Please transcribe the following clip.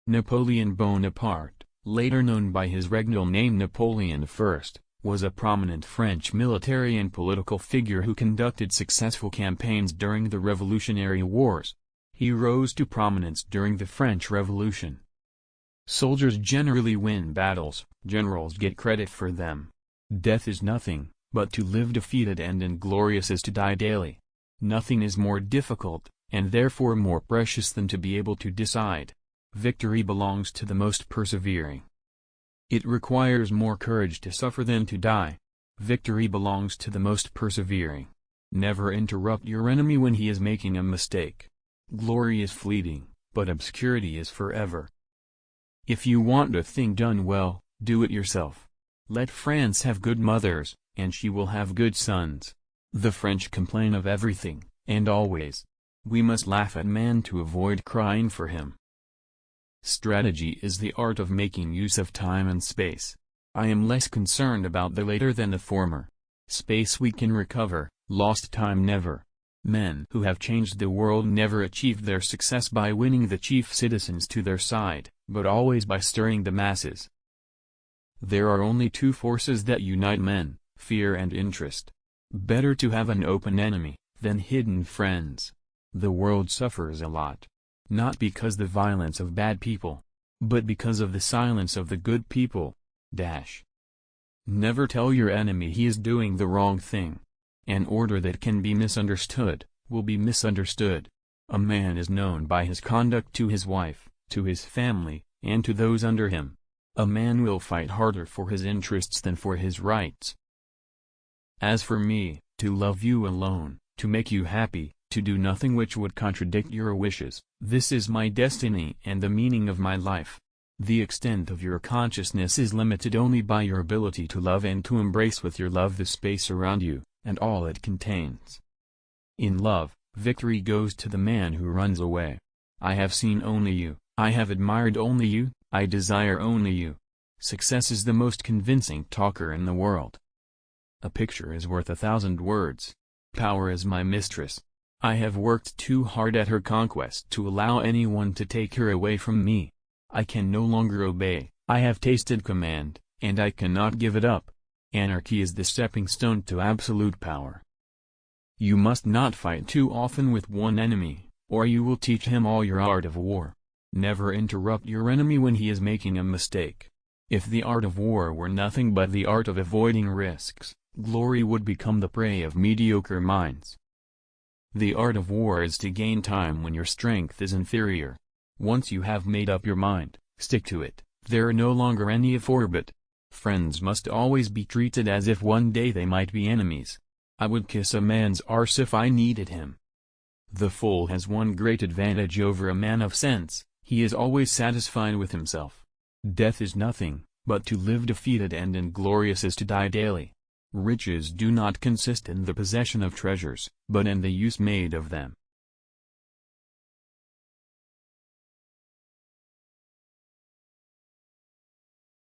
Napoleon Bonaparte, later known by his regnal name Napoleon I, was a prominent French military and political figure who conducted successful campaigns during the Revolutionary Wars. He rose to prominence during the French Revolution. Soldiers generally win battles, generals get credit for them. Death is nothing, but to live defeated and inglorious is to die daily. Nothing is more difficult, and therefore more precious than to be able to decide. Victory belongs to the most persevering. It requires more courage to suffer than to die. Victory belongs to the most persevering. Never interrupt your enemy when he is making a mistake. Glory is fleeting, but obscurity is forever. If you want a thing done well, do it yourself. Let France have good mothers, and she will have good sons. The French complain of everything, and always. We must laugh at man to avoid crying for him. Strategy is the art of making use of time and space. I am less concerned about the later than the former. Space we can recover, lost time never. Men who have changed the world never achieved their success by winning the chief citizens to their side, but always by stirring the masses. There are only two forces that unite men, fear and interest. Better to have an open enemy, than hidden friends. The world suffers a lot. Not because the violence of bad people, but because of the silence of the good people. Never tell your enemy he is doing the wrong thing. An order that can be misunderstood, will be misunderstood. A man is known by his conduct to his wife, to his family, and to those under him. A man will fight harder for his interests than for his rights. As for me, to love you alone, to make you happy, to do nothing which would contradict your wishes, this is my destiny and the meaning of my life. The extent of your consciousness is limited only by your ability to love and to embrace with your love the space around you, and all it contains. In love, victory goes to the man who runs away. I have seen only you, I have admired only you, I desire only you. Success is the most convincing talker in the world. A picture is worth 1,000 words. Power is my mistress. I have worked too hard at her conquest to allow anyone to take her away from me. I can no longer obey, I have tasted command, and I cannot give it up. Anarchy is the stepping stone to absolute power. You must not fight too often with one enemy, or you will teach him all your art of war. Never interrupt your enemy when he is making a mistake. If the art of war were nothing but the art of avoiding risks, glory would become the prey of mediocre minds. The art of war is to gain time when your strength is inferior. Once you have made up your mind, stick to it, there are no longer any if or but. Friends must always be treated as if one day they might be enemies. I would kiss a man's arse if I needed him. The fool has one great advantage over a man of sense, he is always satisfied with himself. Death is nothing, but to live defeated and inglorious is to die daily. Riches do not consist in the possession of treasures, but in the use made of them.